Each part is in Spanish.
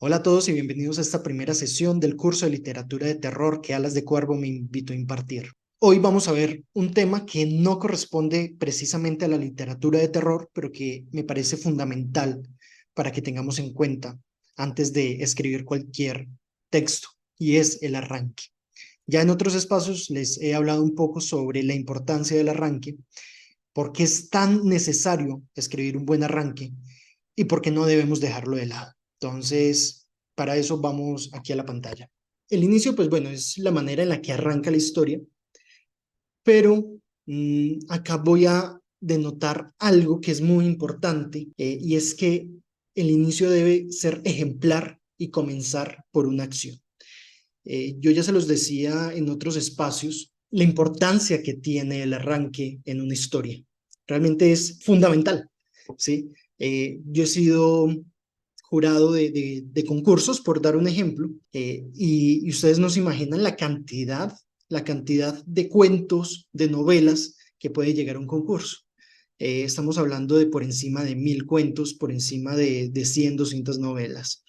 Hola a todos y bienvenidos a esta primera sesión del curso de literatura de terror que Alas de Cuervo me invitó a impartir. Hoy vamos a ver un tema que no corresponde precisamente a la literatura de terror, pero que me parece fundamental para que tengamos en cuenta antes de escribir cualquier texto, y es el arranque. Ya en otros espacios les he hablado un poco sobre la importancia del arranque, por qué es tan necesario escribir un buen arranque y por qué no debemos dejarlo de lado. Entonces, para eso vamos aquí a la pantalla. El inicio, pues bueno, es la manera en la que arranca la historia, pero acá voy a denotar algo que es muy importante, y es que el inicio debe ser ejemplar y comenzar por una acción. Yo ya se los decía en otros espacios, la importancia que tiene el arranque en una historia. Realmente es fundamental, ¿sí? Yo he sido jurado de concursos, por dar un ejemplo, y ustedes no se imaginan la cantidad de cuentos, de novelas que puede llegar a un concurso. Estamos hablando de por encima de 1000 cuentos, por encima de 100, 200 novelas.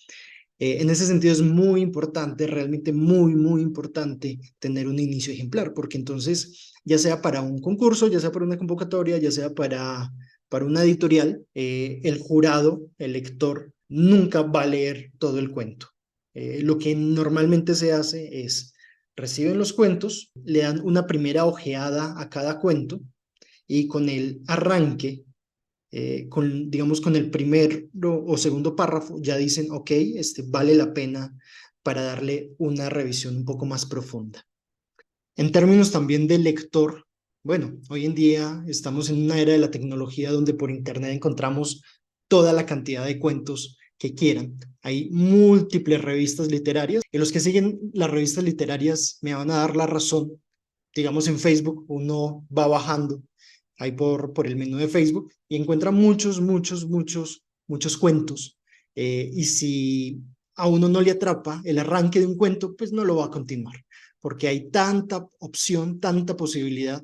En ese sentido es muy importante, realmente muy importante tener un inicio ejemplar, porque entonces, ya sea para un concurso, ya sea para una convocatoria, ya sea para una editorial, el jurado, el lector, nunca va a leer todo el cuento. Lo que normalmente se hace es, reciben los cuentos, le dan una primera ojeada a cada cuento y con el arranque digamos, con el primer o segundo párrafo, ya dicen, ok, vale la pena para darle una revisión un poco más profunda. En términos también de lector, bueno, hoy en día estamos en una era de la tecnología donde por internet encontramos toda la cantidad de cuentos que quieran. Hay múltiples revistas literarias y los que siguen las revistas literarias me van a dar la razón. Digamos, en Facebook uno va bajando ahí por el menú de Facebook y encuentra muchos cuentos. Y si a uno no le atrapa el arranque de un cuento, pues no lo va a continuar, porque hay tanta opción, tanta posibilidad,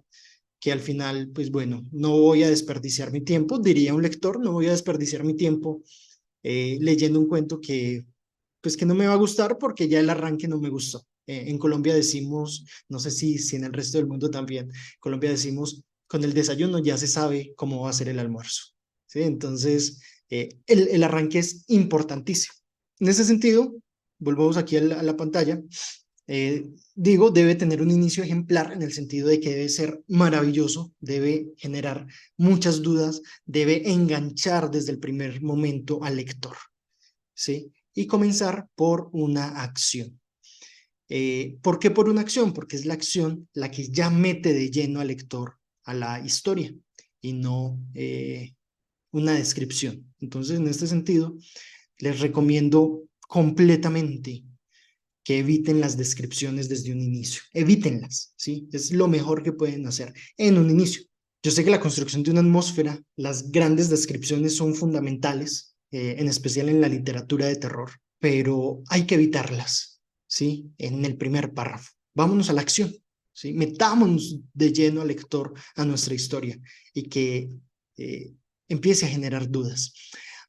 que al final, pues bueno, no voy a desperdiciar mi tiempo, diría un lector, no voy a desperdiciar mi tiempo leyendo un cuento pues que no me va a gustar porque ya el arranque no me gustó. En Colombia decimos, no sé si en el resto del mundo también, en Colombia decimos, con el desayuno ya se sabe cómo va a ser el almuerzo. ¿Sí? Entonces, el arranque es importantísimo. En ese sentido, volvamos aquí a la pantalla. Digo, debe tener un inicio ejemplar en el sentido de que debe ser maravilloso, debe generar muchas dudas, debe enganchar desde el primer momento al lector, ¿sí? Y comenzar por una acción. ¿Por qué por una acción? Porque es la acción la que ya mete de lleno al lector a la historia y no una descripción. Entonces, en este sentido, les recomiendo completamente que eviten las descripciones desde un inicio. Evítenlas, ¿sí? Es lo mejor que pueden hacer en un inicio. Yo sé que la construcción de una atmósfera, las grandes descripciones son fundamentales, en especial en la literatura de terror, pero hay que evitarlas, ¿sí? En el primer párrafo. Vámonos a la acción, ¿sí? Metámonos de lleno al lector a nuestra historia y que eh, empiece a generar dudas.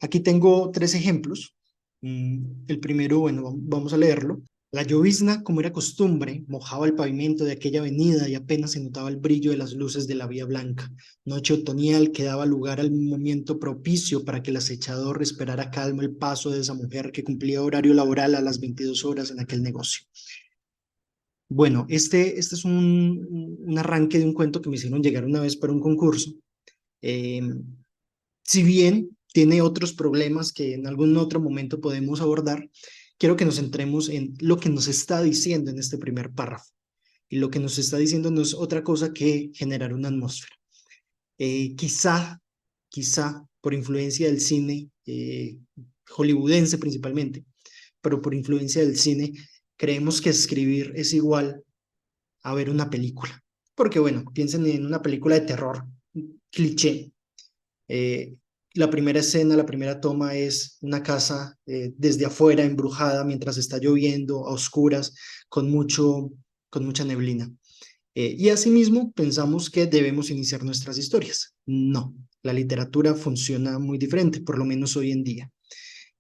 Aquí tengo 3 ejemplos. El primero, bueno, vamos a leerlo. La llovizna, como era costumbre, mojaba el pavimento de aquella avenida y apenas se notaba el brillo de las luces de la Vía Blanca. Noche otoñal que daba lugar al momento propicio para que el acechador esperara calmo el paso de esa mujer que cumplía horario laboral a las 22 horas en aquel negocio. Bueno, este es un arranque de un cuento que me hicieron llegar una vez para un concurso. Eh, si bien tiene otros problemas que en algún otro momento podemos abordar, quiero que nos centremos en lo que nos está diciendo en este primer párrafo. Y lo que nos está diciendo no es otra cosa que generar una atmósfera. Quizá por influencia del cine, hollywoodense principalmente, pero por influencia del cine, creemos que escribir es igual a ver una película. Porque bueno, piensen en una película de terror, cliché. Eh, la primera escena, la primera toma es una casa desde afuera, embrujada, mientras está lloviendo, a oscuras, con mucha neblina. Y asimismo, pensamos que debemos iniciar nuestras historias. No, la literatura funciona muy diferente, por lo menos hoy en día.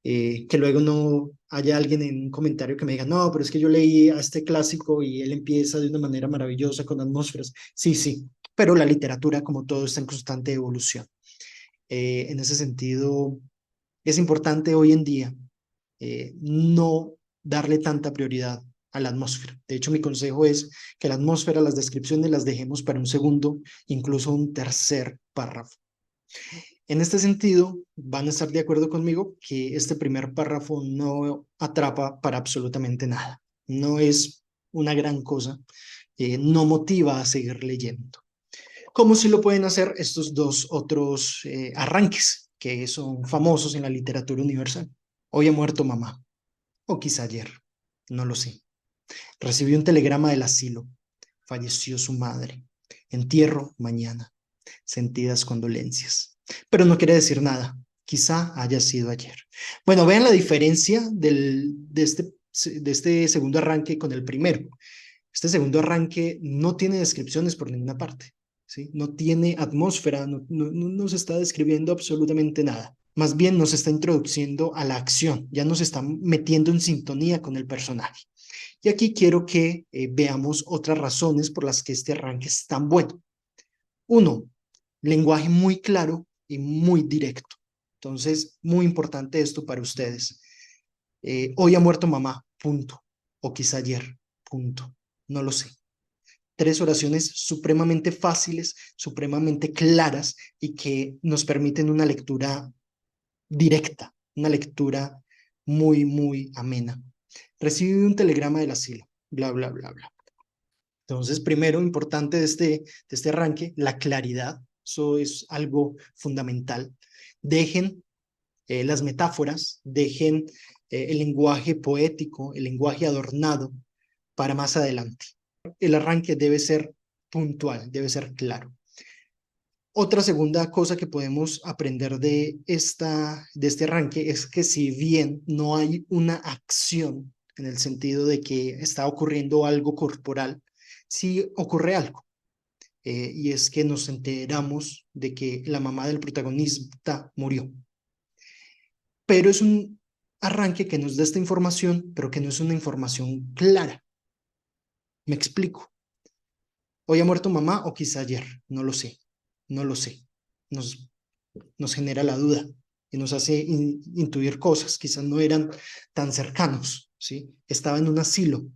que luego no haya alguien en un comentario que me diga, no, pero es que yo leí a este clásico y él empieza de una manera maravillosa con atmósferas. Sí, sí, pero la literatura, como todo, está en constante evolución. En ese sentido, es importante hoy en día no darle tanta prioridad a la atmósfera. De hecho, mi consejo es que la atmósfera, las descripciones las dejemos para un segundo, incluso un tercer párrafo. En este sentido, van a estar de acuerdo conmigo que este primer párrafo no atrapa para absolutamente nada. No es una gran cosa, no motiva a seguir leyendo. Como si lo pueden hacer estos dos otros arranques que son famosos en la literatura universal. Hoy ha muerto mamá, o quizá ayer, no lo sé. Recibió un telegrama del asilo. Falleció su madre. Entierro mañana. Sentidas condolencias. Pero no quiere decir nada. Quizá haya sido ayer. Bueno, vean la diferencia de este segundo arranque con el primero. Este segundo arranque no tiene descripciones por ninguna parte, ¿sí? No tiene atmósfera, no nos está describiendo absolutamente nada. Más bien nos está introduciendo a la acción, ya nos está metiendo en sintonía con el personaje. Y aquí quiero que veamos otras razones por las que este arranque es tan bueno. Uno, lenguaje muy claro y muy directo. Entonces, muy importante esto para ustedes. Hoy ha muerto mamá, punto. O quizá ayer, punto. No lo sé. Tres oraciones supremamente fáciles, supremamente claras y que nos permiten una lectura directa, una lectura muy, muy amena. Recibí un telegrama del asilo, bla, bla, bla, bla. Entonces, primero, importante de este arranque, la claridad. Eso es algo fundamental. Dejen las metáforas, dejen el lenguaje poético, el lenguaje adornado para más adelante. El arranque debe ser puntual, debe ser claro. Otra segunda cosa que podemos aprender de este arranque es que si bien no hay una acción en el sentido de que está ocurriendo algo corporal, sí ocurre algo. Y es que nos enteramos de que la mamá del protagonista murió. Pero es un arranque que nos da esta información, pero que no es una información clara. Me explico. Hoy ha muerto mamá o quizá ayer, no lo sé, no lo sé. Nos genera la duda y nos hace intuir cosas, quizás no eran tan cercanos, ¿sí? Estaba en un asilo.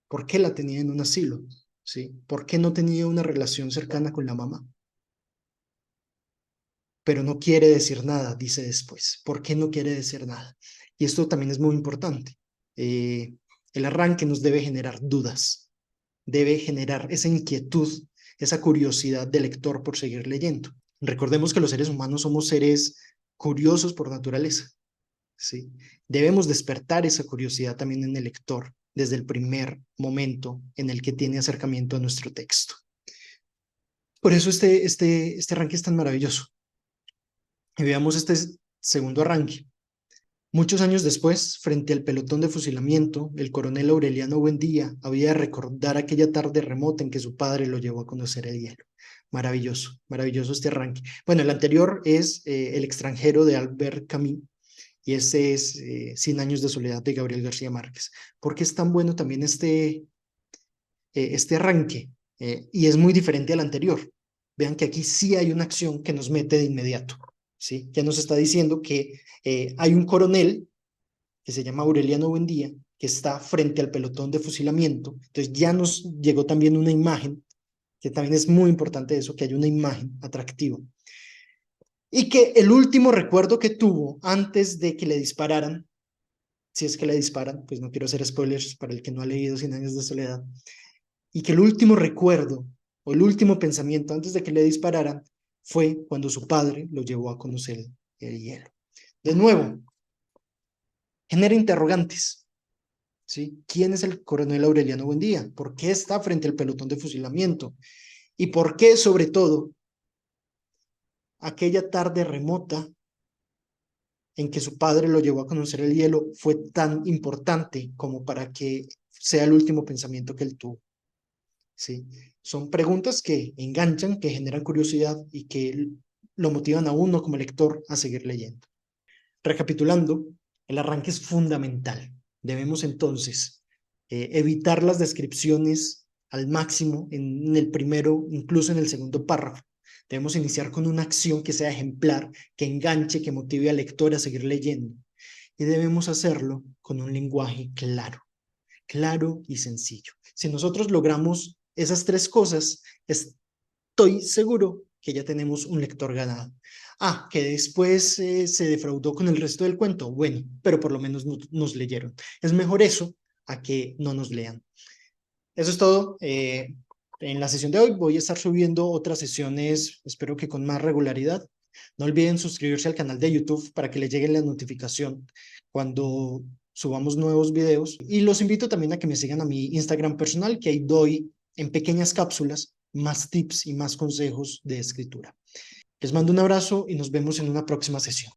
¿Por qué la tenía en un asilo? ¿Sí? ¿Por qué no tenía una relación cercana con la mamá? Pero no quiere decir nada, dice después. ¿Por qué no quiere decir nada? Y esto también es muy importante. El arranque nos debe generar dudas, debe generar esa inquietud, esa curiosidad del lector por seguir leyendo. Recordemos que los seres humanos somos seres curiosos por naturaleza, ¿sí? Debemos despertar esa curiosidad también en el lector desde el primer momento en el que tiene acercamiento a nuestro texto. Por eso este arranque es tan maravilloso. Y veamos este segundo arranque. Muchos años después, frente al pelotón de fusilamiento, el coronel Aureliano Buendía había de recordar aquella tarde remota en que su padre lo llevó a conocer el hielo. Maravilloso, maravilloso este arranque. Bueno, el anterior es El extranjero de Albert Camus y este es 100 años de soledad de Gabriel García Márquez. ¿Por qué es tan bueno también este arranque? Y es muy diferente al anterior. Vean que aquí sí hay una acción que nos mete de inmediato, ¿sí? Ya nos está diciendo que hay un coronel que se llama Aureliano Buendía, que está frente al pelotón de fusilamiento. Entonces ya nos llegó también una imagen, que también es muy importante eso, que hay una imagen atractiva. Y que el último recuerdo que tuvo antes de que le dispararan, si es que le disparan, pues no quiero hacer spoilers para el que no ha leído Cien años de soledad, y que el último recuerdo o el último pensamiento antes de que le dispararan fue cuando su padre lo llevó a conocer el hielo. De nuevo, genera interrogantes. ¿Sí? ¿Quién es el coronel Aureliano Buendía? ¿Por qué está frente al pelotón de fusilamiento? ¿Y por qué, sobre todo, aquella tarde remota en que su padre lo llevó a conocer el hielo fue tan importante como para que sea el último pensamiento que él tuvo? ¿Sí? Son preguntas que enganchan, que generan curiosidad y que lo motivan a uno como lector a seguir leyendo. Recapitulando, El arranque es fundamental. Debemos entonces evitar las descripciones al máximo en el primero, incluso en el segundo párrafo. Debemos iniciar con una acción que sea ejemplar, que enganche, que motive al lector a seguir leyendo. Y debemos hacerlo con un lenguaje claro, claro y sencillo. Si nosotros logramos esas tres cosas, estoy seguro que ya tenemos un lector ganado. Ah, que después se defraudó con el resto del cuento. Bueno, pero por lo menos nos leyeron. Es mejor eso a que no nos lean. Eso es todo. En la sesión de hoy voy a estar subiendo otras sesiones, espero que con más regularidad. No olviden suscribirse al canal de YouTube para que les llegue la notificación cuando subamos nuevos videos. Y los invito también a que me sigan a mi Instagram personal, que ahí doy en pequeñas cápsulas más tips y más consejos de escritura. Les mando un abrazo y nos vemos en una próxima sesión.